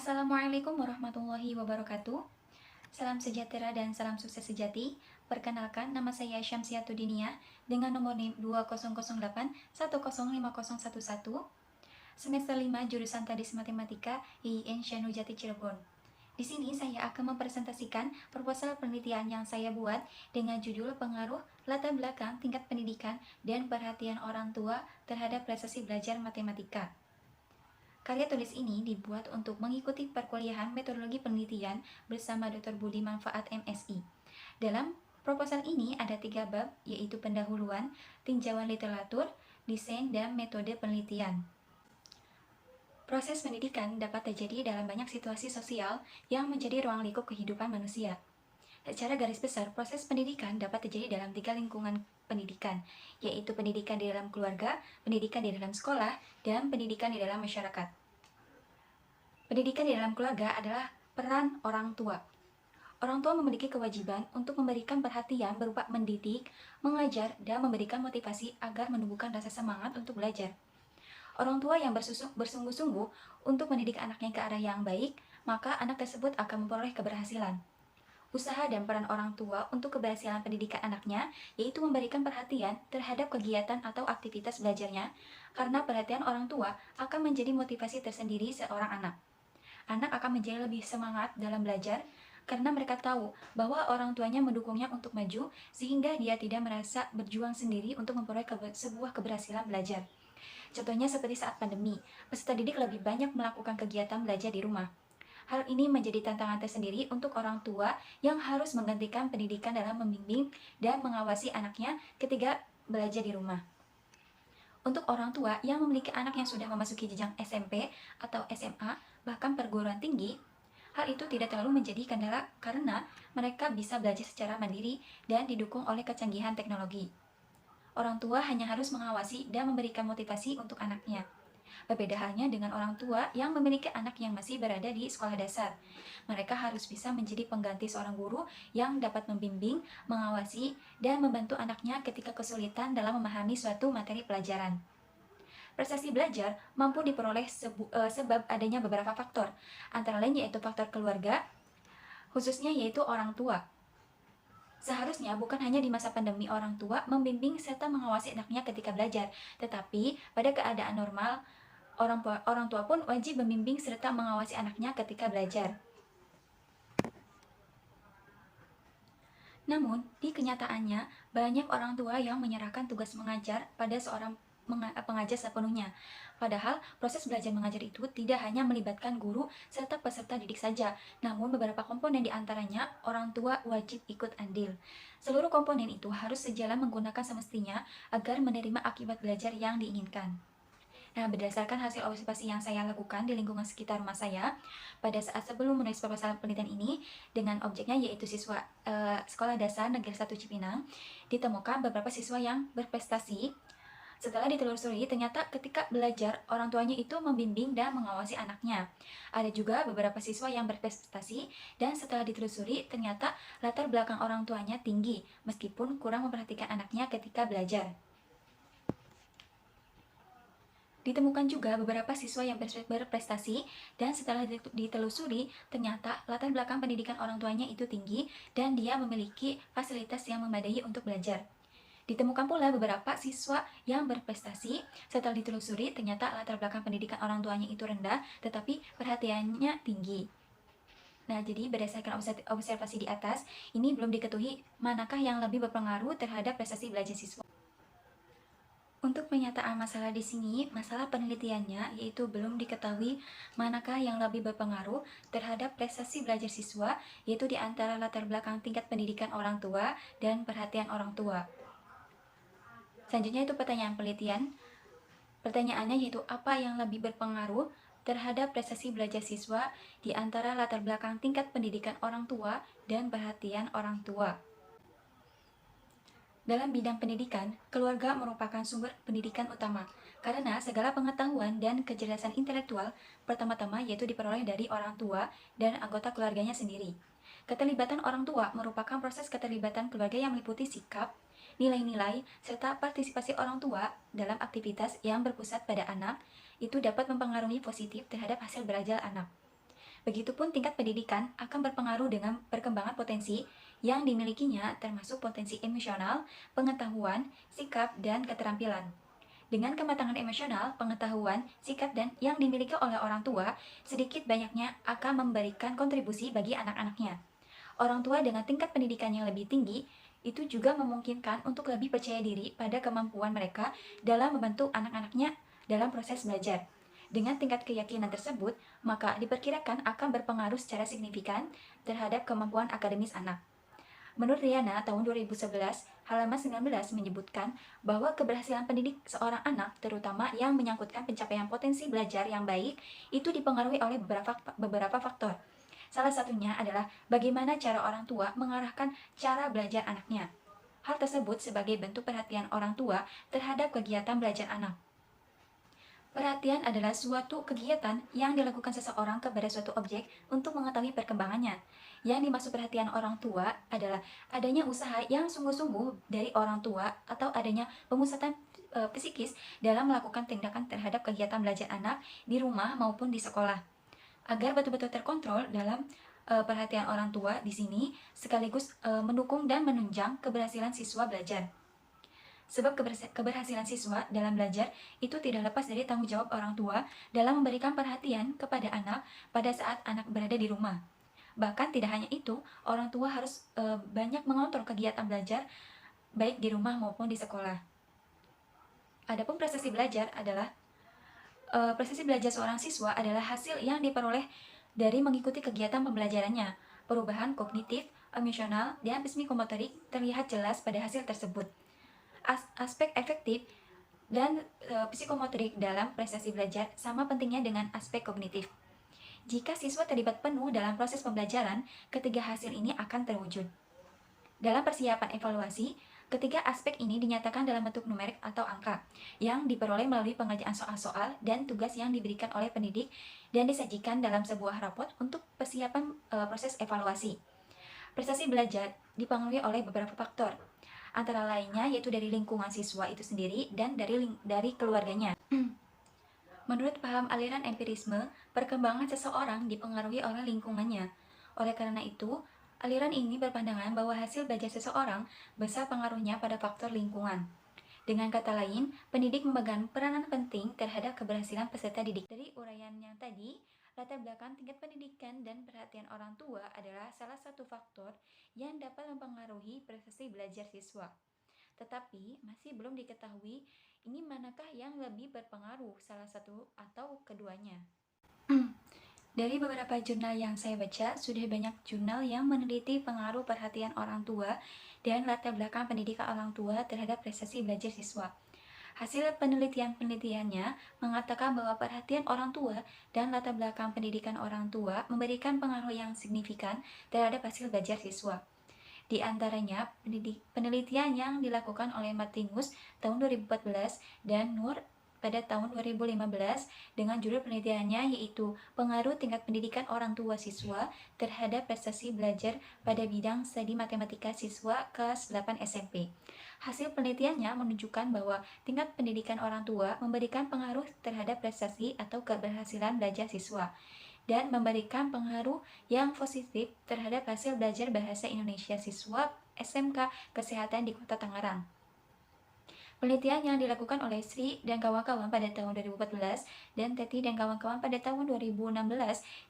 Assalamualaikum warahmatullahi wabarakatuh. Salam sejahtera dan salam sukses sejati. Perkenalkan, nama saya Syamsiatudinia dengan nomor NIM 2008105011, semester 5 jurusan Tadis Matematika IIN Syanujati Cirebon. Di sini saya akan mempresentasikan proposal penelitian yang saya buat dengan judul pengaruh latar belakang tingkat pendidikan dan perhatian orang tua terhadap prestasi belajar matematika. Karya tulis ini dibuat untuk mengikuti perkuliahan metodologi penelitian bersama Dr. Budi Manfaat MSI. Dalam proposal ini ada 3 bab, yaitu pendahuluan, tinjauan literatur, desain, dan metode penelitian. Proses pendidikan dapat terjadi dalam banyak situasi sosial yang menjadi ruang lingkup kehidupan manusia. Secara garis besar, proses pendidikan dapat terjadi dalam 3 lingkungan pendidikan, yaitu pendidikan di dalam keluarga, pendidikan di dalam sekolah, dan pendidikan di dalam masyarakat. Pendidikan di dalam keluarga adalah peran orang tua. Orang tua memiliki kewajiban untuk memberikan perhatian berupa mendidik, mengajar, dan memberikan motivasi agar menumbuhkan rasa semangat untuk belajar. Orang tua yang bersungguh-sungguh untuk mendidik anaknya ke arah yang baik, maka anak tersebut akan memperoleh keberhasilan. Usaha dan peran orang tua untuk keberhasilan pendidikan anaknya yaitu memberikan perhatian terhadap kegiatan atau aktivitas belajarnya, karena perhatian orang tua akan menjadi motivasi tersendiri seorang anak. Anak akan menjadi lebih semangat dalam belajar karena mereka tahu bahwa orang tuanya mendukungnya untuk maju, sehingga dia tidak merasa berjuang sendiri untuk memperoleh sebuah keberhasilan belajar. Contohnya seperti saat pandemi, peserta didik lebih banyak melakukan kegiatan belajar di rumah. Hal ini menjadi tantangan tersendiri untuk orang tua yang harus menggantikan pendidikan dalam membimbing dan mengawasi anaknya ketika belajar di rumah. Untuk orang tua yang memiliki anak yang sudah memasuki jenjang SMP atau SMA, bahkan perguruan tinggi, hal itu tidak terlalu menjadi kendala karena mereka bisa belajar secara mandiri dan didukung oleh kecanggihan teknologi. Orang tua hanya harus mengawasi dan memberikan motivasi untuk anaknya. Berbeda halnya dengan orang tua yang memiliki anak yang masih berada di sekolah dasar. Mereka harus bisa menjadi pengganti seorang guru yang dapat membimbing, mengawasi, dan membantu anaknya ketika kesulitan dalam memahami suatu materi pelajaran. Prestasi belajar mampu diperoleh sebab adanya beberapa faktor, antara lain yaitu faktor keluarga, khususnya yaitu orang tua. Seharusnya bukan hanya di masa pandemi orang tua membimbing serta mengawasi anaknya ketika belajar, tetapi pada keadaan normal, orang tua pun wajib membimbing serta mengawasi anaknya ketika belajar. Namun, di kenyataannya, banyak orang tua yang menyerahkan tugas mengajar pada seorang pengajar sepenuhnya. Padahal, proses belajar mengajar itu tidak hanya melibatkan guru serta peserta didik saja, namun beberapa komponen di antaranya orang tua wajib ikut andil. Seluruh komponen itu harus sejalan menggunakan semestinya agar menerima akibat belajar yang diinginkan. Nah, berdasarkan hasil observasi yang saya lakukan di lingkungan sekitar rumah saya, pada saat sebelum menulis proposal penelitian ini, dengan objeknya yaitu siswa Sekolah Dasar Negeri 1 Cipinang, ditemukan beberapa siswa yang berprestasi. Setelah ditelusuri, ternyata ketika belajar, orang tuanya itu membimbing dan mengawasi anaknya. Ada juga beberapa siswa yang berprestasi, dan setelah ditelusuri, ternyata latar belakang orang tuanya tinggi, meskipun kurang memperhatikan anaknya ketika belajar. Ditemukan juga beberapa siswa yang berprestasi, dan setelah ditelusuri, ternyata latar belakang pendidikan orang tuanya itu tinggi dan dia memiliki fasilitas yang memadai untuk belajar. Ditemukan pula beberapa siswa yang berprestasi, setelah ditelusuri ternyata latar belakang pendidikan orang tuanya itu rendah, tetapi perhatiannya tinggi. Nah, jadi berdasarkan observasi di atas, ini belum diketahui manakah yang lebih berpengaruh terhadap prestasi belajar siswa. Untuk penyataan masalah di sini, masalah penelitiannya yaitu belum diketahui manakah yang lebih berpengaruh terhadap prestasi belajar siswa, yaitu di antara latar belakang tingkat pendidikan orang tua dan perhatian orang tua. Selanjutnya itu pertanyaan penelitian. Pertanyaannya yaitu apa yang lebih berpengaruh terhadap prestasi belajar siswa di antara latar belakang tingkat pendidikan orang tua dan perhatian orang tua. Dalam bidang pendidikan, keluarga merupakan sumber pendidikan utama, karena segala pengetahuan dan kecerdasan intelektual pertama-tama yaitu diperoleh dari orang tua dan anggota keluarganya sendiri. Keterlibatan orang tua merupakan proses keterlibatan keluarga yang meliputi sikap, nilai-nilai, serta partisipasi orang tua dalam aktivitas yang berpusat pada anak, itu dapat mempengaruhi positif terhadap hasil belajar anak. Begitupun tingkat pendidikan akan berpengaruh dengan perkembangan potensi yang dimilikinya termasuk potensi emosional, pengetahuan, sikap, dan keterampilan. Dengan kematangan emosional, pengetahuan, sikap, dan yang dimiliki oleh orang tua, sedikit banyaknya akan memberikan kontribusi bagi anak-anaknya. Orang tua dengan tingkat pendidikan yang lebih tinggi itu juga memungkinkan untuk lebih percaya diri pada kemampuan mereka dalam membantu anak-anaknya dalam proses belajar. Dengan tingkat keyakinan tersebut, maka diperkirakan akan berpengaruh secara signifikan terhadap kemampuan akademis anak. Menurut Riana, tahun 2011, halaman 19 menyebutkan bahwa keberhasilan pendidik seorang anak, terutama yang menyangkutkan pencapaian potensi belajar yang baik, itu dipengaruhi oleh beberapa faktor. Salah satunya adalah bagaimana cara orang tua mengarahkan cara belajar anaknya. Hal tersebut sebagai bentuk perhatian orang tua terhadap kegiatan belajar anak. Perhatian adalah suatu kegiatan yang dilakukan seseorang kepada suatu objek untuk mengetahui perkembangannya. Yang dimaksud perhatian orang tua adalah adanya usaha yang sungguh-sungguh dari orang tua atau adanya pemusatan psikis dalam melakukan tindakan terhadap kegiatan belajar anak di rumah maupun di sekolah. Agar betul-betul terkontrol dalam perhatian orang tua di sini sekaligus mendukung dan menunjang keberhasilan siswa belajar. Sebab keberhasilan siswa dalam belajar itu tidak lepas dari tanggung jawab orang tua dalam memberikan perhatian kepada anak pada saat anak berada di rumah. Bahkan tidak hanya itu, orang tua harus banyak mengontrol kegiatan belajar baik di rumah maupun di sekolah. Adapun prestasi belajar seorang siswa adalah hasil yang diperoleh dari mengikuti kegiatan pembelajarannya. Perubahan kognitif, emosional, dan psikomotorik terlihat jelas pada hasil tersebut. Aspek efektif dan psikomotorik dalam prestasi belajar sama pentingnya dengan aspek kognitif. Jika siswa terlibat penuh dalam proses pembelajaran, ketiga hasil ini akan terwujud. Dalam persiapan evaluasi, ketiga aspek ini dinyatakan dalam bentuk numerik atau angka, yang diperoleh melalui pengerjaan soal-soal dan tugas yang diberikan oleh pendidik dan disajikan dalam sebuah rapot untuk persiapan proses evaluasi. Prestasi belajar dipengaruhi oleh beberapa faktor, antara lainnya yaitu dari lingkungan siswa itu sendiri dan dari keluarganya. Menurut paham aliran empirisme, perkembangan seseorang dipengaruhi oleh lingkungannya. Oleh karena itu, aliran ini berpandangan bahwa hasil belajar seseorang besar pengaruhnya pada faktor lingkungan. Dengan kata lain, pendidik memegang peranan penting terhadap keberhasilan peserta didik. Dari uraian yang tadi, latar belakang tingkat pendidikan dan perhatian orang tua adalah salah satu faktor yang dapat mempengaruhi prestasi belajar siswa. Tetapi masih belum diketahui ini manakah yang lebih berpengaruh, salah satu atau keduanya. Dari beberapa jurnal yang saya baca, sudah banyak jurnal yang meneliti pengaruh perhatian orang tua dan latar belakang pendidikan orang tua terhadap prestasi belajar siswa. Hasil penelitiannya mengatakan bahwa perhatian orang tua dan latar belakang pendidikan orang tua memberikan pengaruh yang signifikan terhadap hasil belajar siswa. Di antaranya, penelitian yang dilakukan oleh Martinus tahun 2014 dan Nur pada tahun 2015 dengan judul penelitiannya yaitu pengaruh tingkat pendidikan orang tua siswa terhadap prestasi belajar pada bidang studi matematika siswa kelas 8 SMP. Hasil penelitiannya menunjukkan bahwa tingkat pendidikan orang tua memberikan pengaruh terhadap prestasi atau keberhasilan belajar siswa dan memberikan pengaruh yang positif terhadap hasil belajar bahasa Indonesia siswa SMK Kesehatan di Kota Tangerang. Penelitian yang dilakukan oleh Sri dan kawan-kawan pada tahun 2014 dan Teti dan kawan-kawan pada tahun 2016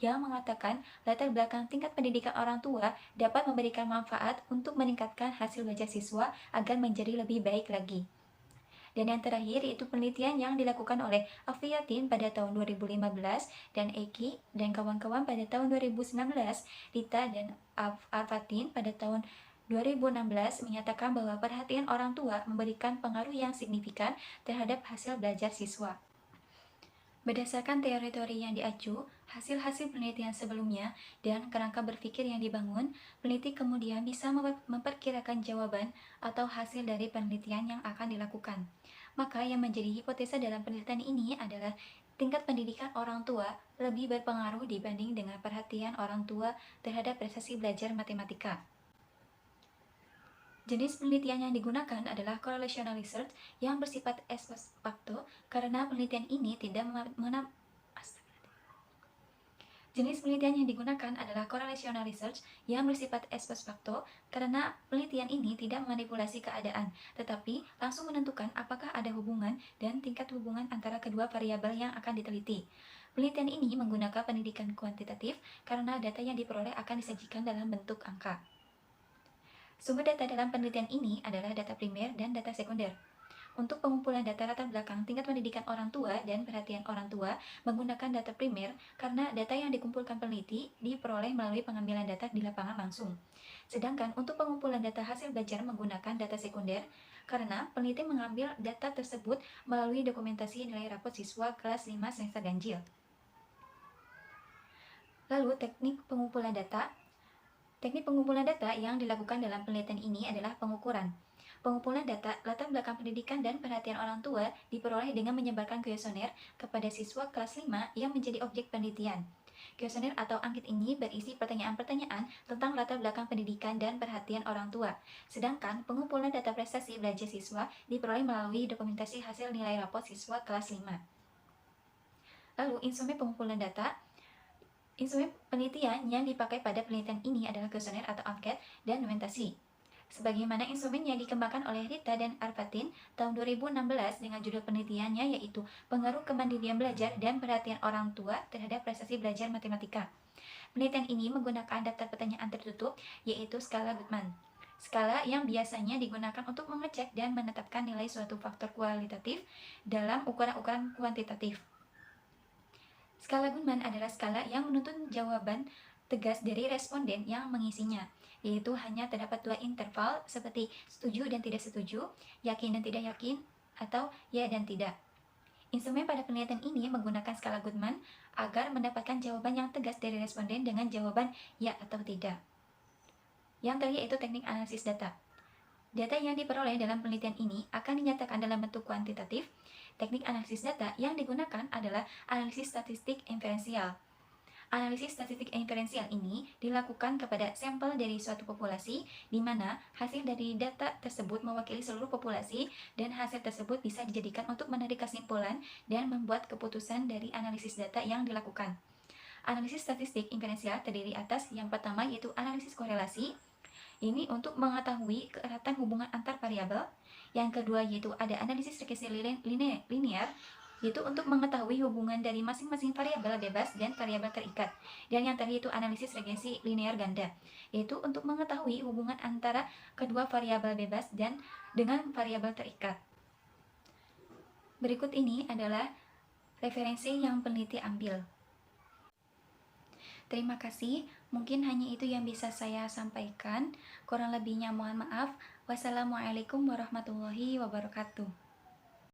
yang mengatakan latar belakang tingkat pendidikan orang tua dapat memberikan manfaat untuk meningkatkan hasil belajar siswa agar menjadi lebih baik lagi. Dan yang terakhir yaitu penelitian yang dilakukan oleh Afiatin pada tahun 2015 dan Eki dan kawan-kawan pada tahun 2019, Rita dan Arfatin pada tahun 2016 menyatakan bahwa perhatian orang tua memberikan pengaruh yang signifikan terhadap hasil belajar siswa. Berdasarkan teori-teori yang diacu, hasil-hasil penelitian sebelumnya, dan kerangka berpikir yang dibangun, peneliti kemudian bisa memperkirakan jawaban atau hasil dari penelitian yang akan dilakukan. Maka yang menjadi hipotesa dalam penelitian ini adalah tingkat pendidikan orang tua lebih berpengaruh dibanding dengan perhatian orang tua terhadap prestasi belajar matematika. Jenis penelitian yang digunakan adalah correlational research yang bersifat ex post facto karena penelitian ini tidak Jenis penelitian yang digunakan adalah correlational research yang bersifat ex post facto karena penelitian ini tidak memanipulasi keadaan, tetapi langsung menentukan apakah ada hubungan dan tingkat hubungan antara kedua variabel yang akan diteliti. Penelitian ini menggunakan pendidikan kuantitatif karena data yang diperoleh akan disajikan dalam bentuk angka. Sumber data dalam penelitian ini adalah data primer dan data sekunder. Untuk pengumpulan data latar belakang tingkat pendidikan orang tua dan perhatian orang tua menggunakan data primer karena data yang dikumpulkan peneliti diperoleh melalui pengambilan data di lapangan langsung. Sedangkan untuk pengumpulan data hasil belajar menggunakan data sekunder karena peneliti mengambil data tersebut melalui dokumentasi nilai rapot siswa kelas 5 semester ganjil. Lalu teknik pengumpulan data. Teknik pengumpulan data yang dilakukan dalam penelitian ini adalah pengukuran. Pengumpulan data latar belakang pendidikan dan perhatian orang tua diperoleh dengan menyebarkan kuesioner kepada siswa kelas 5 yang menjadi objek penelitian. Kuesioner atau angket ini berisi pertanyaan-pertanyaan tentang latar belakang pendidikan dan perhatian orang tua. Sedangkan pengumpulan data prestasi belajar siswa diperoleh melalui dokumentasi hasil nilai rapot siswa kelas 5. Lalu, instrumen pengumpulan data. Instrumen penelitian yang dipakai pada penelitian ini adalah kuesioner atau angket dan dokumentasi. Sebagaimana instrumen yang dikembangkan oleh Rita dan Arfatin tahun 2016 dengan judul penelitiannya yaitu Pengaruh Kemandirian Belajar dan Perhatian Orang Tua terhadap Prestasi Belajar Matematika. Penelitian ini menggunakan daftar pertanyaan tertutup yaitu skala Goodman. Skala yang biasanya digunakan untuk mengecek dan menetapkan nilai suatu faktor kualitatif dalam ukuran-ukuran kuantitatif. Skala Goodman adalah skala yang menuntut jawaban tegas dari responden yang mengisinya, yaitu hanya terdapat dua interval seperti setuju dan tidak setuju, yakin dan tidak yakin, atau ya dan tidak. Instrumen pada penelitian ini menggunakan skala Goodman agar mendapatkan jawaban yang tegas dari responden dengan jawaban ya atau tidak. Yang terakhir yaitu teknik analisis data. Data yang diperoleh dalam penelitian ini akan dinyatakan dalam bentuk kuantitatif. Teknik analisis data yang digunakan adalah analisis statistik inferensial. Analisis statistik inferensial ini dilakukan kepada sampel dari suatu populasi, di mana hasil dari data tersebut mewakili seluruh populasi dan hasil tersebut bisa dijadikan untuk menarik kesimpulan dan membuat keputusan dari analisis data yang dilakukan. Analisis statistik inferensial terdiri atas yang pertama yaitu analisis korelasi. Ini untuk mengetahui keeratan hubungan antar variabel. Yang kedua yaitu ada analisis regresi linear, yaitu untuk mengetahui hubungan dari masing-masing variabel bebas dan variabel terikat. Dan yang terakhir itu analisis regresi linear ganda, yaitu untuk mengetahui hubungan antara kedua variabel bebas dan dengan variabel terikat. Berikut ini adalah referensi yang peneliti ambil. Terima kasih, mungkin hanya itu yang bisa saya sampaikan. Kurang lebihnya mohon maaf. Wassalamualaikum warahmatullahi wabarakatuh.